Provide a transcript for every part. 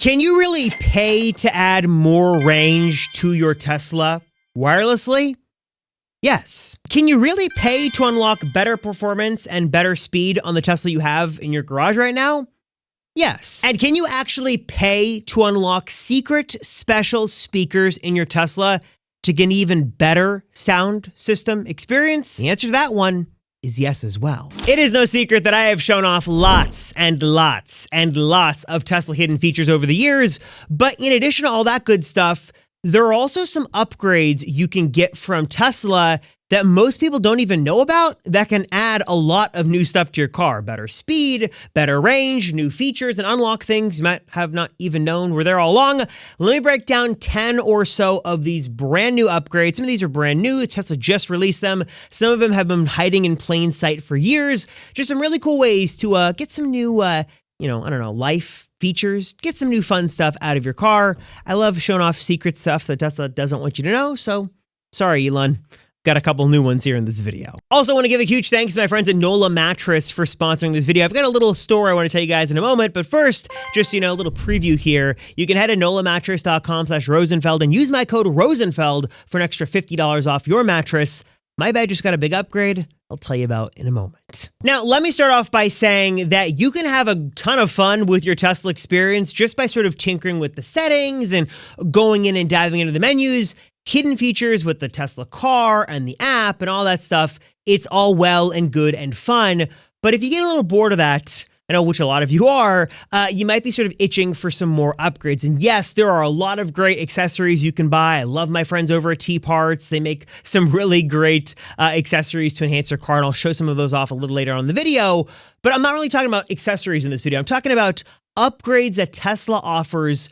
Can you really pay to add more range to your Tesla wirelessly? Yes. Can you really pay to unlock better performance and better speed on the Tesla you have in your garage right now? Yes. And can you actually pay to unlock secret special speakers in your Tesla to get an even better sound system experience? The answer to that one is yes as well. It is no secret that I have shown off lots and lots and lots of Tesla hidden features over the years, but in addition to all that good stuff, there are also some upgrades you can get from Tesla that most people don't even know about that can add a lot of new stuff to your car. Better speed, better range, new features, and unlock things you might have not even known were there all along. Let me break down 10 or so of these brand new upgrades. Some of these are brand new. Tesla just released them. Some of them have been hiding in plain sight for years. Just some really cool ways to get some new, life features, get some new fun stuff out of your car. I love showing off secret stuff that Tesla doesn't want you to know, so sorry, Elon. Got a couple new ones here in this video. Also want to give a huge thanks to my friends at Nola Mattress for sponsoring this video. I've got a little story I want to tell you guys in a moment, but first, just so you know, a little preview here. You can head to nolamattress.com/Rosenfeld and use my code Rosenfeld for an extra $50 off your mattress. My bed just got a big upgrade I'll tell you about in a moment. Now, let me start off by saying that you can have a ton of fun with your Tesla experience just by sort of tinkering with the settings and going in and diving into the menus. Hidden features with the Tesla car and the app and all that stuff, it's all well and good and fun. But if you get a little bored of that, I know which a lot of you are, you might be sort of itching for some more upgrades. And yes, there are a lot of great accessories you can buy. I love my friends over at TPARTS. They make some really great accessories to enhance your car, and I'll show some of those off a little later on in the video. But I'm not really talking about accessories in this video. I'm talking about upgrades that Tesla offers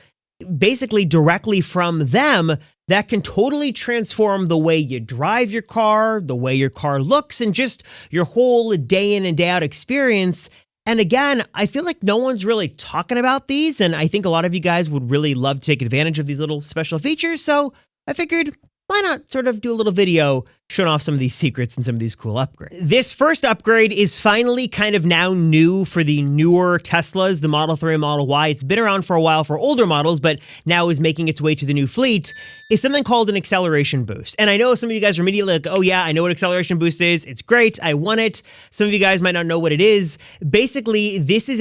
basically directly from them that can totally transform the way you drive your car, the way your car looks, and just your whole day in and day out experience. And again, I feel like no one's really talking about these, and I think a lot of you guys would really love to take advantage of these little special features, so I figured, why not sort of do a little video showing off some of these secrets and some of these cool upgrades. This first upgrade is finally kind of now new for the newer Teslas, the Model 3 and Model Y. It's been around for a while for older models, but now is making its way to the new fleet, is something called an acceleration boost. And I know some of you guys are immediately like, oh yeah, I know what acceleration boost is. It's great. I want it. Some of you guys might not know what it is. Basically, this is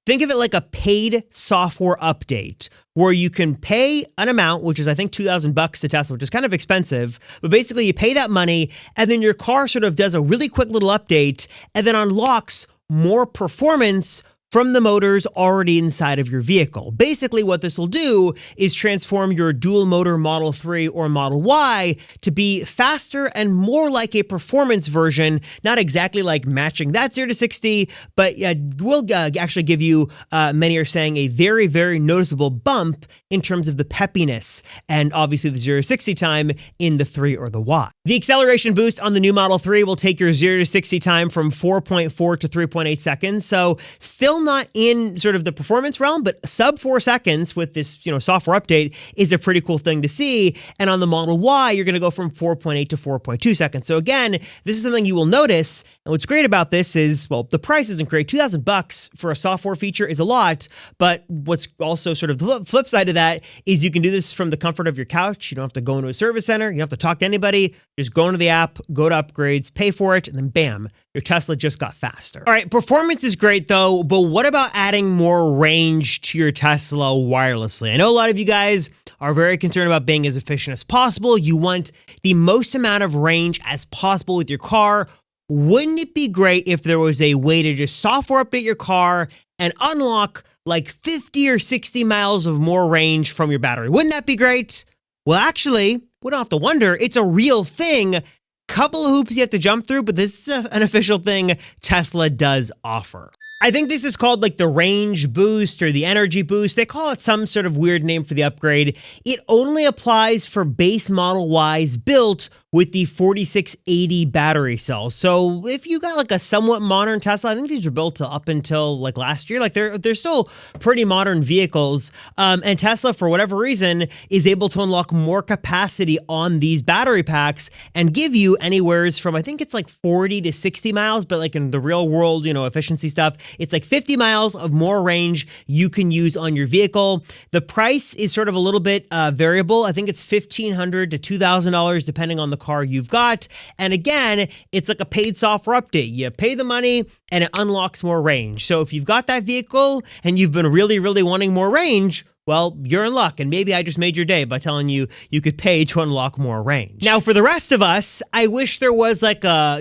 think of it like a paid software update where you can pay an amount, which is I think $2,000 to Tesla, which is kind of expensive, but basically you pay that money and then your car sort of does a really quick little update and then unlocks more performance from the motors already inside of your vehicle. Basically, what this will do is transform your dual motor Model 3 or Model Y to be faster and more like a performance version, not exactly like matching that 0 to 60, but will actually give you, many are saying, a very, very noticeable bump in terms of the peppiness and obviously the 0 to 60 time in the 3 or the Y. The acceleration boost on the new Model 3 will take your 0 to 60 time from 4.4 to 3.8 seconds, so still not in sort of the performance realm, but sub 4 seconds with this, software update is a pretty cool thing to see. And on the Model Y, you're going to go from 4.8 to 4.2 seconds. So again, this is something you will notice. And what's great about this is, well, the price isn't great. $2,000 for a software feature is a lot, but what's also sort of the flip side of that is you can do this from the comfort of your couch. You don't have to go into a service center. You don't have to talk to anybody. Just go into the app, go to upgrades, pay for it, and then bam, your Tesla just got faster. All right, performance is great though, but what about adding more range to your Tesla wirelessly? I know a lot of you guys are very concerned about being as efficient as possible. You want the most amount of range as possible with your car. Wouldn't it be great if there was a way to just software update your car and unlock like 50 or 60 miles of more range from your battery? Wouldn't that be great? Well, actually, we don't have to wonder. It's a real thing. Couple of hoops you have to jump through, but this is an official thing Tesla does offer. I think this is called like the range boost or the energy boost. They call it some sort of weird name for the upgrade. It only applies for base Model Ys built with the 4680 battery cells. So if you got like a somewhat modern Tesla, I think these were built up until like last year. Like they're still pretty modern vehicles. And Tesla, for whatever reason, is able to unlock more capacity on these battery packs and give you anywhere from, I think it's like 40 to 60 miles, but like in the real world, efficiency stuff, It's like 50 miles of more range you can use on your vehicle. The price is sort of a little bit variable. I think it's $1,500 to $2,000 depending on the car you've got. And again, it's like a paid software update. You pay the money and it unlocks more range. So if you've got that vehicle and you've been really, really wanting more range, well, you're in luck, and maybe I just made your day by telling you you could pay to unlock more range. Now, for the rest of us, I wish there was like a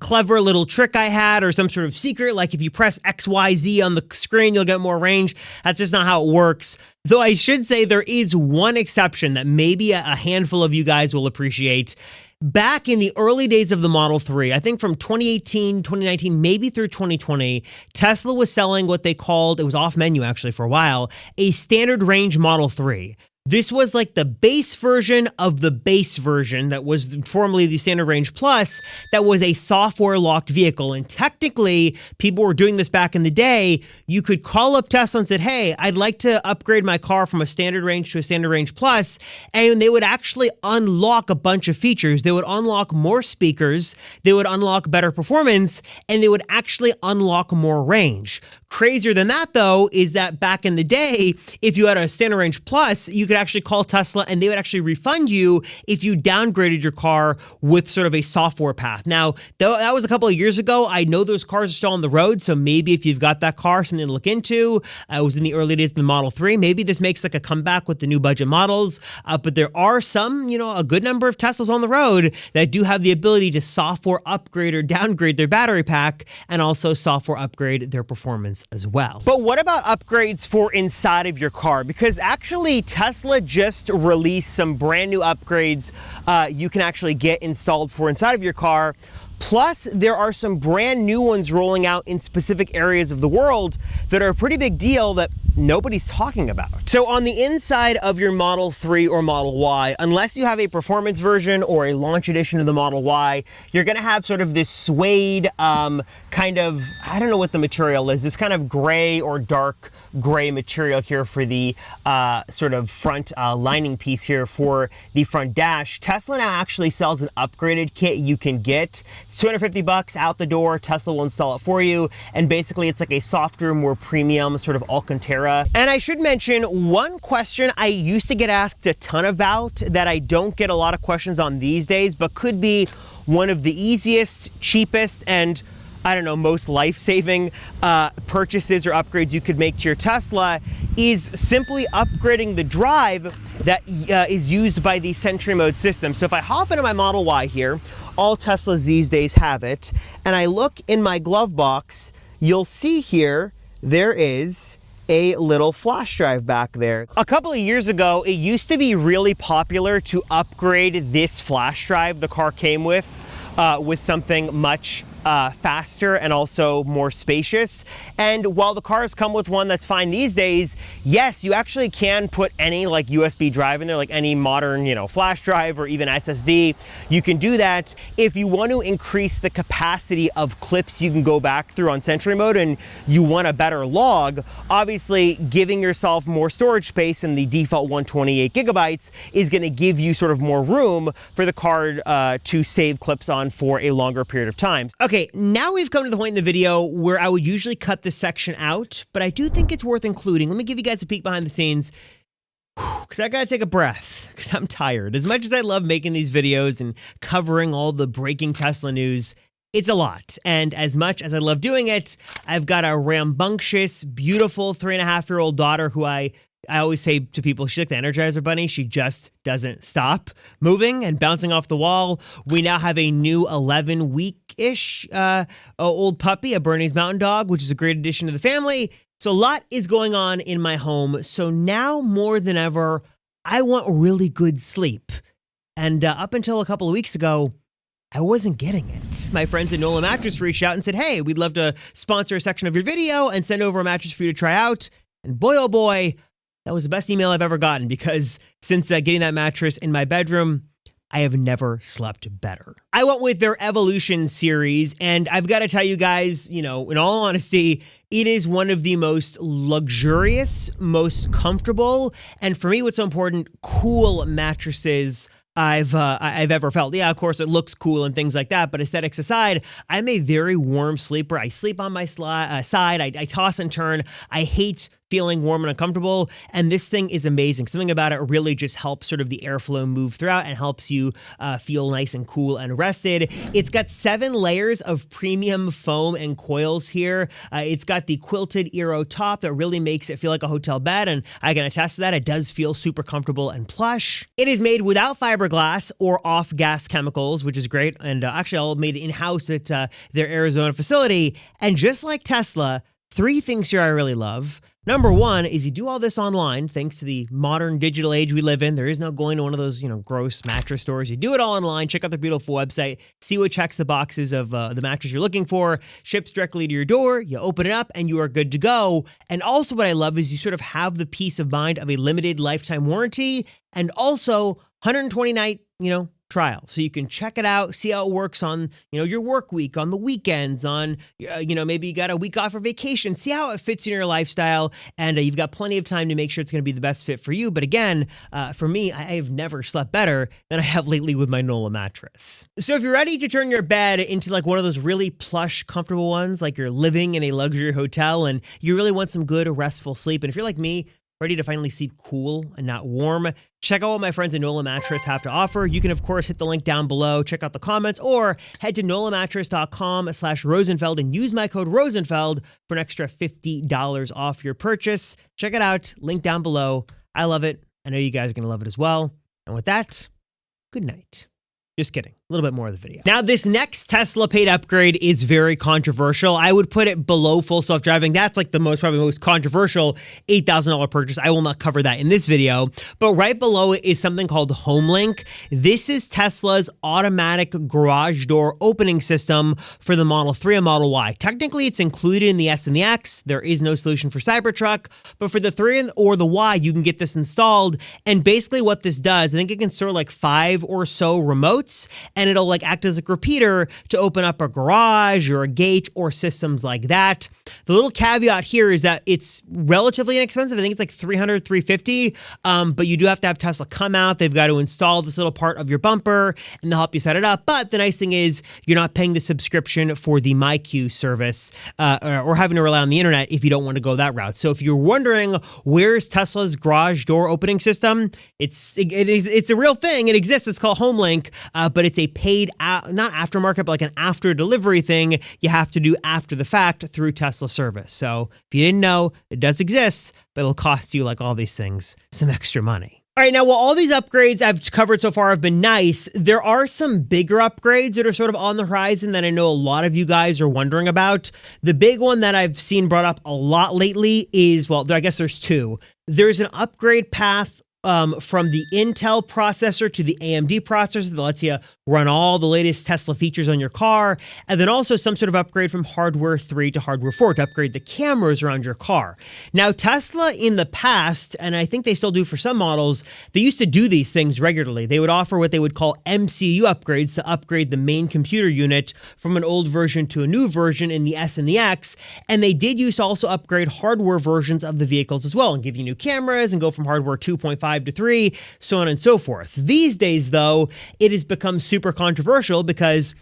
clever little trick I had or some sort of secret, like if you press XYZ on the screen, you'll get more range. That's just not how it works. Though I should say there is one exception that maybe a handful of you guys will appreciate. Back in the early days of the Model 3, I think from 2018, 2019, maybe through 2020, Tesla was selling what they called, it was off menu actually for a while, a standard range Model 3. This was like the base version of the base version that was formerly the Standard Range Plus that was a software-locked vehicle. And technically, people were doing this back in the day. You could call up Tesla and said, hey, I'd like to upgrade my car from a Standard Range to a Standard Range Plus, and they would actually unlock a bunch of features. They would unlock more speakers, they would unlock better performance, and they would actually unlock more range. Crazier than that, though, is that back in the day, if you had a Standard Range Plus, you could actually call Tesla and they would actually refund you if you downgraded your car with sort of a software path. Now, that was a couple of years ago. I know those cars are still on the road, so maybe if you've got that car, something to look into. It was in the early days of the Model 3. Maybe this makes like a comeback with the new budget models, but there are some, a good number of Teslas on the road that do have the ability to software upgrade or downgrade their battery pack and also software upgrade their performance as well. But what about upgrades for inside of your car? Because actually Tesla just released some brand new upgrades you can actually get installed for inside of your car. Plus, there are some brand new ones rolling out in specific areas of the world that are a pretty big deal that nobody's talking about. So on the inside of your Model 3 or Model Y, unless you have a performance version or a launch edition of the Model Y, you're gonna have sort of this suede kind of, I don't know what the material is, this kind of gray or dark gray material here for the sort of front lining piece here for the front dash. Tesla now actually sells an upgraded kit you can get. It's $250 out the door. Tesla will install it for you. And basically it's like a softer, more premium sort of Alcantara. And I should mention one question I used to get asked a ton about that I don't get a lot of questions on these days, but could be one of the easiest, cheapest, and I don't know, most life-saving purchases or upgrades you could make to your Tesla is simply upgrading the drive that is used by the Sentry Mode system. So if I hop into my Model Y here, all Teslas these days have it, and I look in my glove box, you'll see here, there is a little flash drive back there. A couple of years ago, it used to be really popular to upgrade this flash drive the car came with something much faster and also more spacious. And while the cars come with one that's fine these days, yes, you actually can put any like USB drive in there, like any modern, flash drive or even SSD. You can do that. If you want to increase the capacity of clips you can go back through on Sentry Mode and you want a better log, obviously giving yourself more storage space in the default 128 gigabytes is going to give you sort of more room for the card to save clips on for a longer period of time. Okay, now we've come to the point in the video where I would usually cut this section out, but I do think it's worth including. Let me give you guys a peek behind the scenes, because I gotta take a breath, because I'm tired. As much as I love making these videos and covering all the breaking Tesla news, it's a lot. And as much as I love doing it, I've got a rambunctious, beautiful 3.5-year-old daughter who I always say to people, she's like the Energizer Bunny. She just doesn't stop moving and bouncing off the wall. We now have a new 11-week-ish old puppy, a Bernese Mountain Dog, which is a great addition to the family. So a lot is going on in my home. So now more than ever, I want really good sleep. And up until a couple of weeks ago, I wasn't getting it. My friends at Nola Mattress reached out and said, hey, we'd love to sponsor a section of your video and send over a mattress for you to try out. And boy, oh boy, that was the best email I've ever gotten, because since getting that mattress in my bedroom, I have never slept better. I went with their Evolution series, and I've got to tell you guys, in all honesty, it is one of the most luxurious, most comfortable, and for me, what's so important, cool mattresses I've ever felt. Yeah, of course, it looks cool and things like that, but aesthetics aside, I'm a very warm sleeper. I sleep on my side. I toss and turn. I hate feeling warm and uncomfortable, and this thing is amazing. Something about it really just helps sort of the airflow move throughout and helps you feel nice and cool and rested. It's got 7 layers of premium foam and coils here. It's got the quilted Eero top that really makes it feel like a hotel bed, and I can attest to that. It does feel super comfortable and plush. It is made without fiberglass or off-gas chemicals, which is great, and actually all made in-house at their Arizona facility. And just like Tesla, 3 things here I really love. Number 1 is you do all this online, thanks to the modern digital age we live in. There is no going to one of those, gross mattress stores. You do it all online, check out their beautiful website, see what checks the boxes of the mattress you're looking for, ships directly to your door, you open it up, and you are good to go. And also what I love is you sort of have the peace of mind of a limited lifetime warranty and also 120-night, trial. So you can check it out, see how it works on, your work week, on the weekends, on, maybe you got a week off for vacation, see how it fits in your lifestyle. And you've got plenty of time to make sure it's going to be the best fit for you. But again, for me, I have never slept better than I have lately with my Nola mattress. So if you're ready to turn your bed into like one of those really plush, comfortable ones, like you're living in a luxury hotel and you really want some good, restful sleep. And if you're like me, ready to finally sleep cool and not warm, check out what my friends at Nola Mattress have to offer. You can, of course, hit the link down below, check out the comments, or head to nolamattress.com/Rosenfeld and use my code Rosenfeld for an extra $50 off your purchase. Check it out, link down below. I love it. I know you guys are going to love it as well. And with that, good night. Just kidding. A little bit more of the video. Now, this next Tesla paid upgrade is very controversial. I would put it below full self-driving. That's like the probably most controversial $8,000 purchase. I will not cover that in this video. But right below it is something called HomeLink. This is Tesla's automatic garage door opening system for the Model 3 and Model Y. Technically, it's included in the S and the X. There is no solution for Cybertruck. But for the 3 or the Y, you can get this installed. And basically what this does, I think it can store like 5 or so remotes, and it'll like act as a repeater to open up a garage or a gate or systems like that. The little caveat here is that it's relatively inexpensive. I think it's like $300, $350, but you do have to have Tesla come out. They've got to install this little part of your bumper and they'll help you set it up. But the nice thing is you're not paying the subscription for the MyQ service or having to rely on the internet if you don't want to go that route. So if you're wondering where's Tesla's garage door opening system, it's a real thing. It exists. It's called HomeLink, but it's a paid, not aftermarket, but like an after delivery thing you have to do after the fact through Tesla service. So if you didn't know, it does exist, but it'll cost you, like all these things, some extra money. All right, now while all these upgrades I've covered so far have been nice, there are some bigger upgrades that are sort of on the horizon that I know a lot of you guys are wondering about. The big one that I've seen brought up a lot lately is, well, I guess there's 2. There's an upgrade path from the Intel processor to the AMD processor that lets you run all the latest Tesla features on your car, and then also some sort of upgrade from hardware 3 to hardware 4 to upgrade the cameras around your car. Now, Tesla in the past, and I think they still do for some models, they used to do these things regularly. They would offer what they would call MCU upgrades to upgrade the main computer unit from an old version to a new version in the S and the X, and they did used to also upgrade hardware versions of the vehicles as well and give you new cameras and go from hardware 2.5 to 3, so on and so forth. These days, though, it has become super controversial because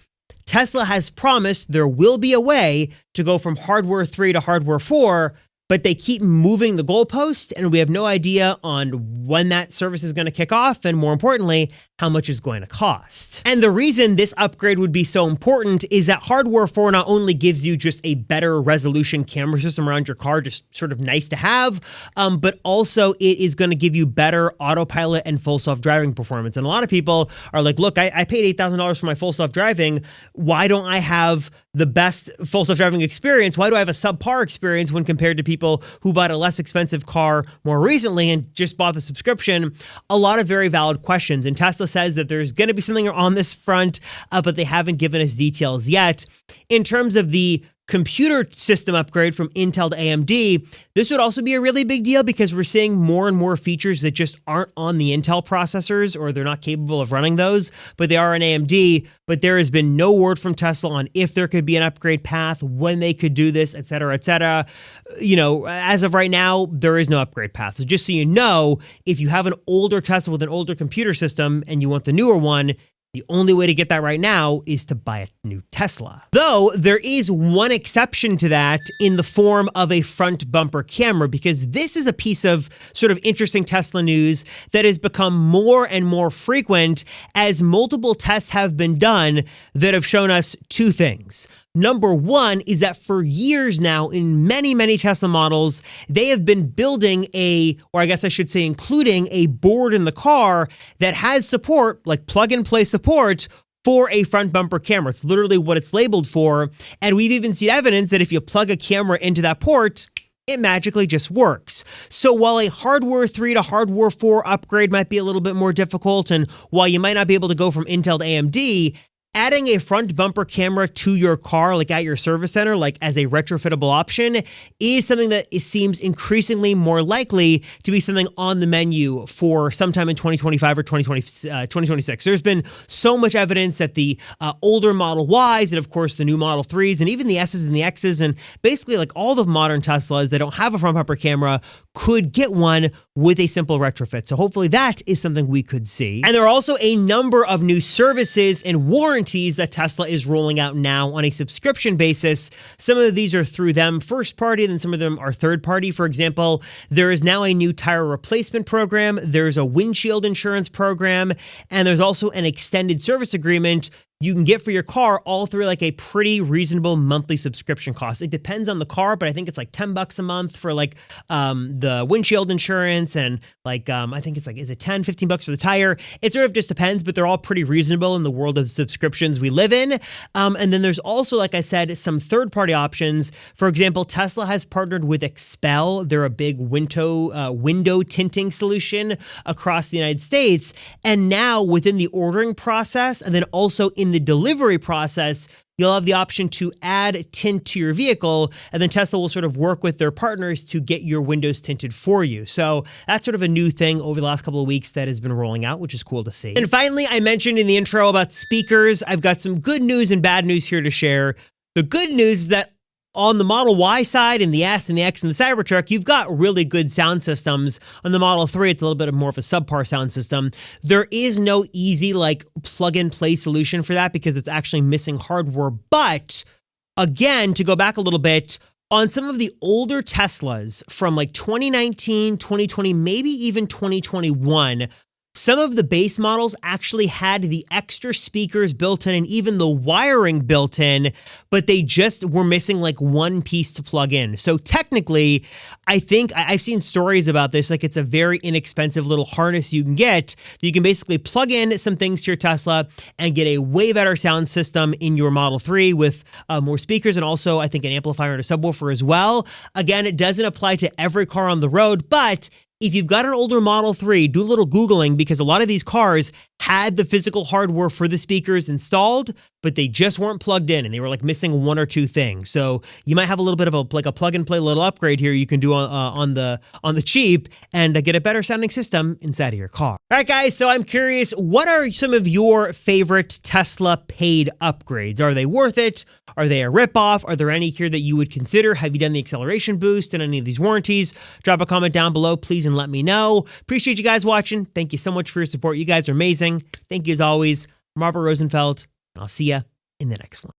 Tesla has promised there will be a way to go from hardware 3 to hardware 4, but they keep moving the goalpost, and we have no idea on when that service is going to kick off, and more importantly, how much it's going to cost. And the reason this upgrade would be so important is that hardware 4 not only gives you just a better resolution camera system around your car, just sort of nice to have, but also it is going to give you better autopilot and full self-driving performance. And a lot of people are like, look, I paid $8,000 for my full self-driving. Why don't I have the best full self-driving experience? Why do I have a subpar experience when compared to people who bought a less expensive car more recently and just bought the subscription? A lot of very valid questions. And Tesla says that there's going to be something on this front, but they haven't given us details yet. In terms of the computer system upgrade from Intel to AMD, this would also be a really big deal because we're seeing more and more features that just aren't on the Intel processors, or they're not capable of running those, but they are on AMD. But there has been no word from Tesla on if there could be an upgrade path, when they could do this, et cetera, et cetera. You know, as of right now, there is no upgrade path. So just so you know, if you have an older Tesla with an older computer system and you want the newer one, the only way to get that right now is to buy a new Tesla. Though there is one exception to that in the form of a front bumper camera, because this is a piece of sort of interesting Tesla news that has become more and more frequent as multiple tests have been done that have shown us two things. Number one is that for years now, in many, many Tesla models, they have been building or I guess I should say including a board in the car that has support, like plug-and-play support, for a front bumper camera. It's literally what it's labeled for. And we've even seen evidence that if you plug a camera into that port, it magically just works. So while a hardware 3 to hardware 4 upgrade might be a little bit more difficult, and while you might not be able to go from Intel to AMD, adding a front bumper camera to your car, like at your service center, like as a retrofittable option, is something that seems increasingly more likely to be something on the menu for sometime in 2025 or 2026. There's been so much evidence that the older Model Ys and of course the new Model 3s and even the S's and the X's and basically like all the modern Teslas that don't have a front bumper camera could get one with a simple retrofit. So hopefully that is something we could see. And there are also a number of new services and warranties that Tesla is rolling out now on a subscription basis. Some of these are through them first party, and then some of them are third party. For example, there is now a new tire replacement program, there's a windshield insurance program, and there's also an extended service agreement you can get for your car, all through like a pretty reasonable monthly subscription cost. It depends on the car, but I think it's like $10 a month for like the windshield insurance, and like I think it's like, is it $10-15 for the tire? It sort of just depends, but they're all pretty reasonable in the world of subscriptions we live in. And then there's also, like I said, some third-party options. For example, Tesla has partnered with Expel. They're a big window tinting solution across the United States. And now within the ordering process, and then also in the delivery process, you'll have the option to add tint to your vehicle, and then Tesla will sort of work with their partners to get your windows tinted for you. So that's sort of a new thing over the last couple of weeks that has been rolling out, which is cool to see. And finally, I mentioned in the intro about speakers. I've got some good news and bad news here to share. The good news is that on the Model Y side and the S and the X and the Cybertruck, you've got really good sound systems. On the Model 3, it's a little bit more of a subpar sound system. There is no easy like plug-and-play solution for that because it's actually missing hardware. But again, to go back a little bit, on some of the older Teslas from like 2019, 2020, maybe even 2021, some of the base models actually had the extra speakers built in and even the wiring built in, but they just were missing like one piece to plug in. So technically, I think I've seen stories about this, like it's a very inexpensive little harness you can get that you can basically plug in some things to your Tesla and get a way better sound system in your Model 3 with more speakers and also I think an amplifier and a subwoofer as well. Again, it doesn't apply to every car on the road, but if you've got an older Model 3, do a little Googling because a lot of these cars had the physical hardware for the speakers installed, but they just weren't plugged in and they were like missing one or two things. So you might have a little bit of a plug and play little upgrade here you can do on the cheap and get a better sounding system inside of your car. All right, guys, so I'm curious, what are some of your favorite Tesla paid upgrades? Are they worth it? Are they a ripoff? Are there any here that you would consider? Have you done the acceleration boost and any of these warranties? Drop a comment down below, please, and let me know. Appreciate you guys watching. Thank you so much for your support. You guys are amazing. Thank you as always. I'm Robert Rosenfeld, and I'll see you in the next one.